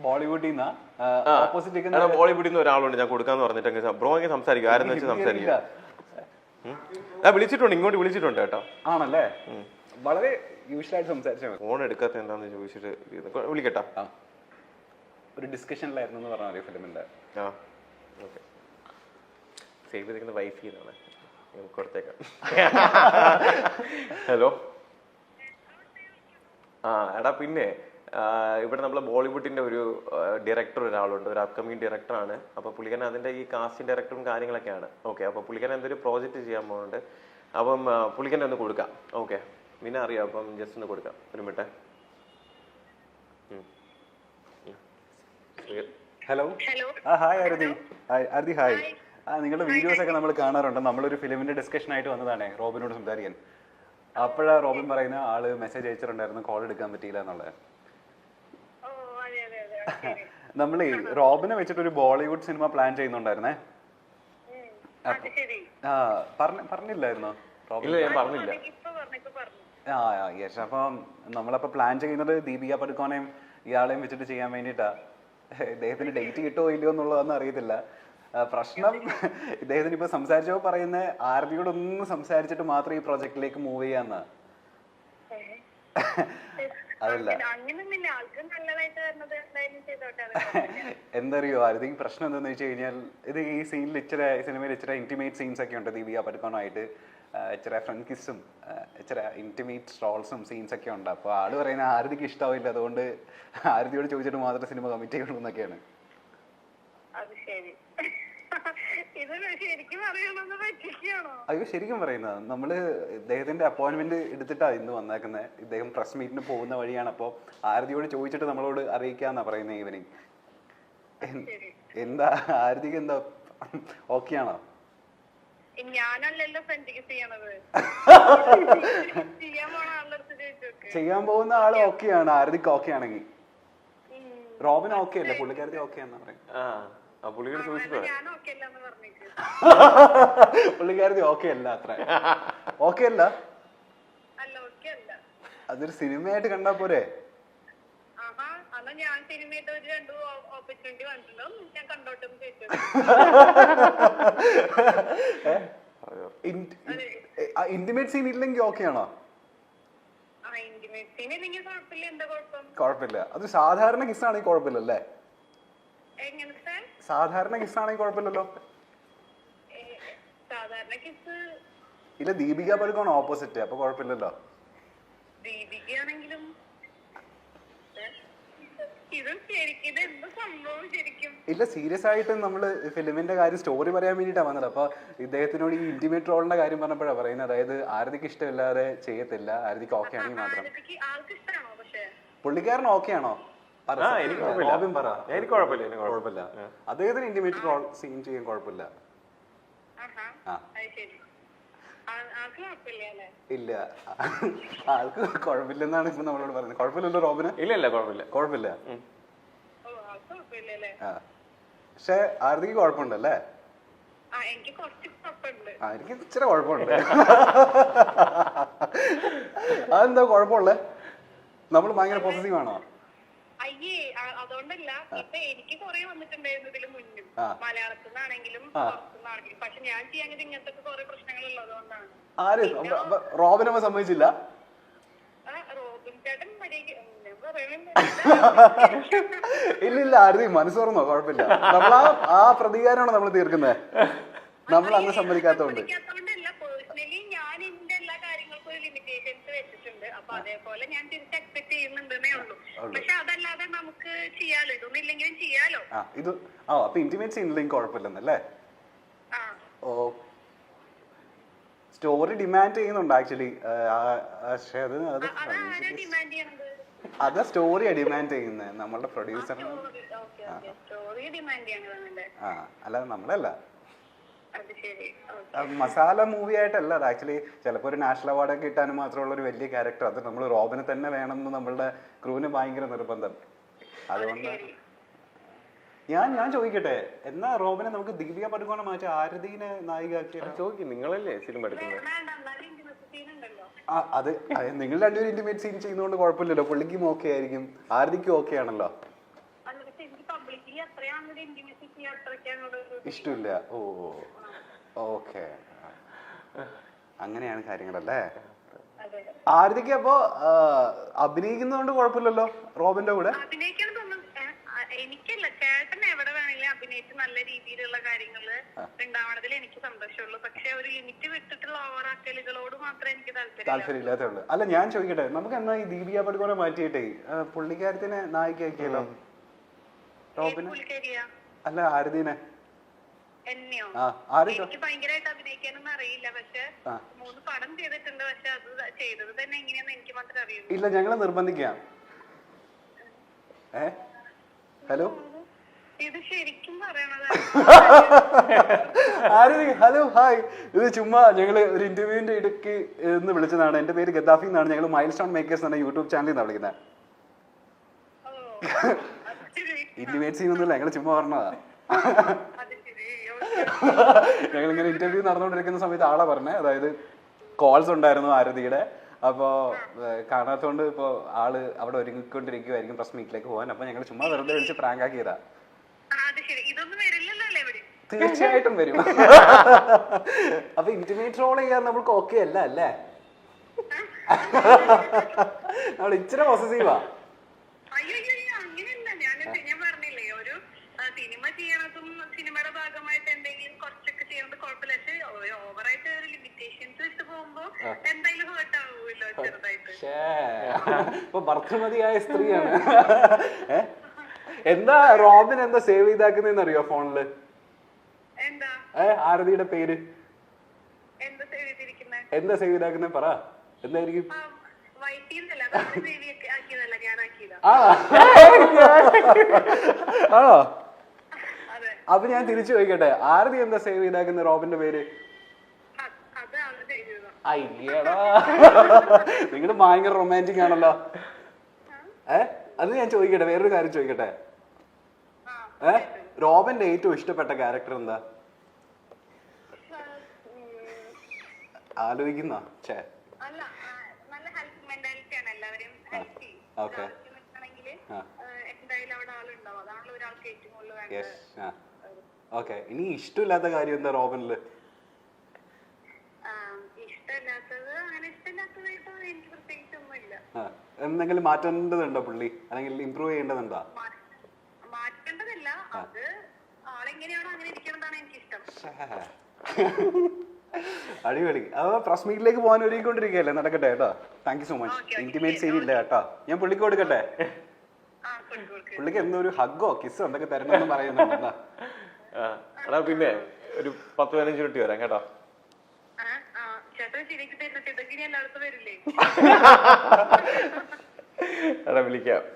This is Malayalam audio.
ബോളിവുഡിൽ നിന്ന് ബോളിവുഡിൽ നിന്ന് ഒരാളുണ്ട് ഞാൻ കൊടുക്കാന്ന് പറഞ്ഞിട്ട് ബ്രോ എങ്ങനെ സംസാരിക്കും ആരെന്ന് വെച്ച് സംസാരിക്കുക. വിളിച്ചിട്ടുണ്ട്, ഇങ്ങോട്ട് വിളിച്ചിട്ടുണ്ട് കേട്ടോ. ആണല്ലേ? വളരെ യൂഷ്വലായിട്ട് സംസാരിച്ചാൽ മതി. ഫോൺ എടുക്കാത്ത എന്താന്ന് ചോദിച്ചിട്ട് വിളിക്കട്ടാ. ഒരു ഡിസ്കഷനിലായിരുന്നു എന്ന് പറഞ്ഞാൽ ഫിലിമിന്റെ. ഓക്കെ, സേവ് ചെയ്തിരിക്കുന്ന വൈഫി എന്നാണ്, കൊടുത്തേക്കാം. ഹലോ. എടാ പിന്നെ ഇവിടെ നമ്മളെ ബോളിവുഡിന്റെ ഒരു ഡയറക്ടർ ഒരാളുണ്ട്, ഒരു അപ്കമിങ് ഡയറക്ടറാണ്. അപ്പോൾ പുള്ളിക്കാരൻ അതിന്റെ ഈ കാസ്റ്റിംഗ് ഡയറക്ടറും കാര്യങ്ങളൊക്കെയാണ്. ഓക്കെ, അപ്പോൾ പുള്ളിക്കാരൻ എന്തൊരു പ്രോജക്റ്റ് ചെയ്യാൻ പോകുന്നുണ്ട്. അപ്പം പുള്ളിക്കാരൻ ഒന്ന് കൊടുക്കാം. ഓക്കെ, പിന്നെ അറിയാം. അപ്പം ജസ്റ്റ് ഒന്ന് കൊടുക്കാം. ഒരു മിനിറ്റ്. ഹലോ. ഹായ് ആരതി. ആരതി ഹായ്. നിങ്ങളുടെ വീഡിയോസ് ഒക്കെ നമ്മൾ കാണാറുണ്ട്. നമ്മളൊരു ഫിലിമിന്റെ ഡിസ്കഷൻ ആയിട്ട് വന്നതാണേ റോബിനോട് സംസാരിക്കാൻ. അപ്പോഴാണ് റോബിൻ പറയുന്ന ആള് മെസ്സേജ് അയച്ചിട്ടുണ്ടായിരുന്നു, കോൾ എടുക്കാൻ പറ്റിയില്ല എന്നുള്ളത്. നമ്മൾ റോബിനെ വെച്ചിട്ട് ഒരു ബോളിവുഡ് സിനിമ പ്ലാൻ ചെയ്യുന്നുണ്ടായിരുന്നേ. പറഞ്ഞില്ലായിരുന്നോ റോബിൻ? യെസ്. അപ്പം നമ്മളപ്പോ പ്ലാൻ ചെയ്യുന്നത് ദീപിക പടുക്കോനെയും ഇയാളെയും വെച്ചിട്ട് ചെയ്യാൻ വേണ്ടിയിട്ടാ. ഇദ്ദേഹത്തിന് ഡേറ്റ് കിട്ടുമോ ഇല്ലയോ എന്നുള്ളതൊന്നും അറിയത്തില്ല. പ്രശ്നം ഇദ്ദേഹത്തിന് ഇപ്പൊ സംസാരിച്ചപ്പോ പറയുന്ന ആരതിയോടൊന്നും സംസാരിച്ചിട്ട് മാത്രം ഈ പ്രൊജക്റ്റിലേക്ക് മൂവ് ചെയ്യാന്നാ. അതല്ല, എന്തറിയോ ആരതി, പ്രശ്നം എന്താന്ന് വെച്ച് കഴിഞ്ഞാൽ ഇത് ഈ സീനിൽ സിനിമയിൽ ഇച്ചിരി ഇന്റിമേറ്റ് സീൻസ് ഒക്കെ ഉണ്ട്. ദീപിക പടുക്കോണായിട്ട് ഇച്ചിരി ഫ്രണ്ട് കിസ്സും ഇച്ചിരി ഇന്റിമേറ്റ് സ്ട്രോൾസും സീൻസ് ഒക്കെ ഉണ്ട്. അപ്പോൾ ആള് പറയുന്ന ആരതിക്ക് ഇഷ്ടാവില്ല, അതുകൊണ്ട് ആരതിയോട് ചോദിച്ചിട്ട് മാത്രം സിനിമ കമ്മിറ്റ് ചെയ്യണു എന്നൊക്കെയാണ്. അയ്യോ, ശരിക്കും പറയുന്നത്. നമ്മള് ഇദ്ദേഹത്തിന്റെ അപ്പോയിന്റ്മെന്റ് എടുത്തിട്ടാ ഇന്ന് വന്നേക്കുന്നത്. ഇദ്ദേഹം പ്രസ് മീറ്റിന് പോകുന്ന വഴിയാണ്. അപ്പോൾ ആരതിയോട് ചോദിച്ചിട്ട് നമ്മളോട് അറിയിക്കാന്നാ പറയുന്നത് ഈവനിങ്. എന്താ ആരതിക്ക് എന്താ ഓക്കെ ആണോ? ചെയ്യാൻ പോകുന്ന ആള് ഓക്കെ ആണ്. ആരതിക്ക് ഓക്കെ ആണെങ്കിൽ റോബിൻ ഓക്കെ അല്ലേ? പുള്ളിക്കാരത്തി ഓക്കെ ആണെന്ന് പറയും. പുള്ളിക്കാരത്തി ഓക്കെ അല്ല, അത്ര ഓക്കെ അല്ല. അതൊരു സിനിമയായിട്ട് കണ്ടാ പോരെ? ഇന്റിമേറ്റ് സീൻ ഇല്ലെങ്കിൽ ഓക്കെ ആണോ? കുഴപ്പമില്ല. അത് സാധാരണ കിസ്സാണെങ്കിൽ കുഴപ്പമില്ലല്ലേ? സാധാരണ കിസ്സാണെങ്കിൽ കുഴപ്പമില്ലല്ലോ. ഇല്ല, ദീപിക പടുക്കോണ് ഓപ്പോസിറ്റ്, അപ്പൊ കുഴപ്പമില്ലല്ലോ. ഇല്ല, സീരിയസ് ആയിട്ട് നമ്മള് ഫിലിമിന്റെ കാര്യം സ്റ്റോറി പറയാൻ വേണ്ടിട്ടാ വന്നത്. അപ്പൊ ഇദ്ദേഹത്തിനോട് ഈ ഇന്റിമേറ്റ് റോളിന്റെ കാര്യം പറഞ്ഞപ്പോഴാ പറയുന്നത്. അതായത് ആരതിക്ക് ഇഷ്ടമില്ലാതെ ചെയ്യത്തില്ല, ആരതിക്ക് ഓക്കെ ആണെങ്കിൽ മാത്രം. പുള്ളിക്കാരൻ ഓക്കെ ആണോ? റോബിൻ പറ. എനിക്ക് കുഴപ്പമില്ല. അദ്ദേഹത്തിന് ഇന്റിമേറ്റ് റോൾ സീൻ ചെയ്യാൻ കുഴപ്പമില്ല. ഇല്ല, ആൾക്ക് കുഴപ്പമില്ലെന്നാണ് ഇപ്പൊ നമ്മളോട് പറയുന്നത്. കുഴപ്പമില്ലല്ലോ റോബിന്? ഇല്ല, കുഴപ്പമില്ല. പക്ഷെ ആരതിക്ക് കുഴപ്പമുണ്ടല്ലേ? എനിക്ക് ഇച്ചിരി കുഴപ്പമുണ്ട്. അതെന്താ കുഴപ്പമുള്ളേ? നമ്മൾ ഭയങ്കര പോസസീവ് ആണോ? അതുകൊണ്ടല്ല, ഇപ്പൊ എനിക്ക് കുറെ വന്നിട്ടുണ്ടായിരുന്നു ഇതിന് മുന്നും, മലയാളത്തിൽ നിന്നാണെങ്കിലും പക്ഷെ ഞാൻ ചെയ്യാൻ ഇങ്ങനത്തെ കുറെ പ്രശ്നങ്ങൾ ഉള്ളതുകൊണ്ടാണ്. ആര് റോബിനമ്മ സമ്മതിച്ചില്ല? റോബിൻ ചേട്ടൻ ഇല്ല, ആരതി മനസ്സ് തുറന്നോ? കുഴപ്പമില്ല. നമ്മൾ ആ പ്രതികാരമാണോ നമ്മൾ തീർക്കുന്നത്? നമ്മൾ അന്ന് സമ്മതിക്കാത്തോണ്ട്. പേഴ്സണലി ഞാൻ എന്റെ എല്ലാ കാര്യങ്ങൾക്കും ഒരു ലിമിറ്റേഷൻസ് വെച്ചിട്ടുണ്ട്. അപ്പൊ അതേപോലെ ഞാൻ തിരിച്ച് എക്സ്പെക്ട് ചെയ്യുന്നുണ്ടെന്നേ ഉള്ളൂ. പക്ഷെ അതല്ലാതെ നമുക്ക് ചെയ്യാലോ, ഇതൊന്നും ഇല്ലെങ്കിലും ചെയ്യാലോ. ഇത് അപ്പൊ ഇന്റിമേറ്റ് സീൻ ഇല്ലെങ്കിൽ കുഴപ്പമില്ലെന്നല്ലേ? ഓ, സ്റ്റോറി ഡിമാൻഡ് ചെയ്യുന്നുണ്ട് ആക്ച്വലി. പക്ഷെ അത് സ്റ്റോറിയാ ഡിമാൻഡ് ചെയ്യുന്നത്, നമ്മളുടെ പ്രൊഡ്യൂസറിന്. അല്ലാതെ നമ്മളല്ല. മസാല മൂവി ആയിട്ടല്ല അത്. ആക്ച്വലി ചിലപ്പോൾ ഒരു നാഷണൽ അവാർഡൊക്കെ കിട്ടാനും മാത്രമുള്ള ഒരു വലിയ ക്യാരക്ടർ. അത് നമ്മൾ റോബിനെ തന്നെ വേണമെന്ന് നമ്മളുടെ ക്രൂവിന് ഭയങ്കര നിർബന്ധം. അതുകൊണ്ട് ഞാൻ ചോദിക്കട്ടെ, എന്നാ റോബിനെ നമുക്ക് ദീപിക പടുക്കോണെ മാറ്റി ആരതിനെ നായികയാക്കിയാലോ? ചോദിക്കും, നിങ്ങളല്ലേ സിനിമ എടുക്കുന്നത്. അത് നിങ്ങൾ രണ്ടുപേരും ഇന്റിമേറ്റ് സീൻ ചെയ്യുന്നതുകൊണ്ട് കുഴപ്പമില്ലല്ലോ. പുള്ളിക്കും ഓക്കെ ആയിരിക്കും, ആരതിക്കും ഓക്കെ ആണല്ലോ. അത്രയും അങ്ങോട്ട് ഇന്റിമേറ്റ് അത്രയ്ക്ക് അങ്ങോട്ട് ഇഷ്ടമില്ല. ഓ ഓക്കെ, അങ്ങനെയാണ് കാര്യങ്ങളല്ലേ. അതെ. ആരതിക്ക് അപ്പോ അഭിനയിക്കുന്നതുകൊണ്ട് കുഴപ്പമില്ലല്ലോ റോബിന്റെ കൂടെ? അഭിനയിക്കാൻ തോന്നുന്നു എനിക്കല്ല, ചേട്ടൻ എവിടെ വേണമെങ്കിലും അഭിനയിച്ച് നല്ല രീതിയിലുള്ള കാര്യങ്ങള് ഉണ്ടാവണതിൽ എനിക്ക് സന്തോഷമുള്ളൂ. പക്ഷെ ഒരു ലിമിറ്റ് വിട്ടിട്ടുള്ള ഓവറാക്കലുകളോട് മാത്രമേ എനിക്ക് താല്പര്യമില്ലാത്തേ ഉള്ളൂ. അല്ല ഞാൻ ചോദിക്കട്ടെ, നമുക്ക് എന്നാ ഈ ദീപിക പടുകോനെ മാറ്റിയിട്ടേ പുള്ളിക്കാരത്തിനെ നായികയാക്കിയല്ലോ റോബിന്? അല്ല ആരതിനെ. എന്നെയോ? എനിക്ക് ഭയങ്കരമായിട്ട് അഭിനയിക്കാനൊന്നും അറിയില്ല. പക്ഷെ 3 പടം ചെയ്തിട്ടുണ്ട്. പക്ഷെ അത് ചെയ്തത് തന്നെ എങ്ങനെയാന്ന് എനിക്ക് മാത്രമേ അറിയൂ. ഇല്ല, ഞങ്ങളെ നിർബന്ധിക്കാം. ഹലോ, ഇത് ശരിക്കും പറയണത് ആരതി? Hello, hi. ഇത് ചുമ്മാ ഞങ്ങള് ഒരു ഇന്റർവ്യൂവിന്റെ ഇടയ്ക്ക് എന്ന് വിളിച്ചതാണ്. എന്റെ പേര് ഗദ്ദാഫി എന്നാണ്. ഞങ്ങൾ മൈൽ സ്റ്റോൺ മേക്കേഴ്സ് എന്ന യൂട്യൂബ് ചാനലിൽ നിന്നാണ് വിളിക്കുന്നത്. ഇന്റിമേറ്റ് ചെയ്യുന്നില്ല, ഞങ്ങൾ ചുമ്മാ പറഞ്ഞതാ. ഞങ്ങളിങ്ങനെ ഇന്റർവ്യൂ നടന്നുകൊണ്ടിരിക്കുന്ന സമയത്ത് ആളെ പറഞ്ഞേ, അതായത് കോൾസ് ഉണ്ടായിരുന്നു ആരതിയുടെ. അപ്പോ കാണാത്തോണ്ട് ഇപ്പൊ ആള് അവിടെ ഒരുങ്ങിക്കൊണ്ടിരിക്കുവായിരിക്കും പ്രസ് മീറ്റിലേക്ക് പോകാൻ. അപ്പൊ ഞങ്ങൾ ചുമ്മാ വെറുതെ വിളിച്ച് പ്രാങ്ക് ആക്കിയതാ. തീർച്ചയായിട്ടും വരും. അപ്പൊ ഇന്റിമേറ്റ് റോൾ ചെയ്യാൻ നമ്മൾക്ക് ഓക്കെ അല്ല അല്ലേ? നമ്മൾ ഇച്ചിരി പോസസീവാ. സിനിമ ചെയ്യണതും സിനിമയുടെ ഭാഗമായിട്ട് എന്തെങ്കിലും കുറച്ചൊക്കെ ചെയ്യുന്നത് കുഴപ്പമില്ല. പക്ഷെ ഓവറായിട്ട് ഒരു ലിമിറ്റേഷൻസ് വെച്ച് പോകുമ്പോ എന്തായാലും ഹേർട്ട് ആവുമല്ലോ ചെറുതായിട്ട്. ഇപ്പൊ ഭർത്തൃമതിയായ സ്ത്രീയാണ്. എന്താ റോബിൻ എന്താ സേവ് ചെയ്താക്കുന്നതെന്ന് അറിയോ ഫോണില്? എന്താ ആരതിയുടെ പേര് എന്താ സേവ് ചെയ്തിരിക്കുന്നത്? എന്താ സേവ് ചെയ്താക്കുന്നത് പറ, എന്തായിരിക്കും? ആണോ? അപ്പൊ ഞാൻ തിരിച്ചു ചോദിക്കട്ടെ, ആരതി എന്താ സേവ് ചെയ്താക്കുന്ന റോബിന്റെ പേര്? അയ്യടാ, നിങ്ങള് ഭയങ്കര റൊമാൻറ്റിക് ആണല്ലോ. അത് ഞാൻ ചോദിക്കട്ടെ, വേറൊരു കാര്യം ചോദിക്കട്ടെ. റോബിന്റെ ഏറ്റവും ഇഷ്ടപ്പെട്ട ക്യാരക്ടർ എന്താ? ആലോചിക്കുന്ന ഓക്കെ. ഇനി ഇഷ്ടമില്ലാത്ത കാര്യം എന്താ റോബിനില്? എന്തെങ്കിലും മാറ്റേണ്ടതുണ്ടോ പുള്ളി, അല്ലെങ്കിൽ ഇമ്പ്രൂവ് ചെയ്യേണ്ടതുണ്ടോ? മാറ്റേണ്ടതല്ല, അത് ആളെങ്ങനെയാണോ അങ്ങനെ ഇരിക്കണതാണ് എനിക്കിഷ്ടം. അടിപൊളി. അപ്പൊ പ്രസ് മീറ്റിലേക്ക് പോകാൻ ഒരുങ്ങിക്കൊണ്ടിരിക്കുകയല്ലേ? നടക്കട്ടെ കേട്ടോ. Thank you so much. Intimate ചെയ്തില്ല കേട്ടോ. ഞാൻ പുള്ളിക്ക് കൊടുക്കട്ടെ? പുള്ളിക്ക് എന്തൊരു ഹഗ്ഗോ കിസ്സോ എന്തൊക്കെ തരണമെന്ന് പറയുന്നുണ്ട്. പിന്നെ ഒരു 10-15 മിനിറ്റ് വരാം കേട്ടോ. വിളിക്കാം.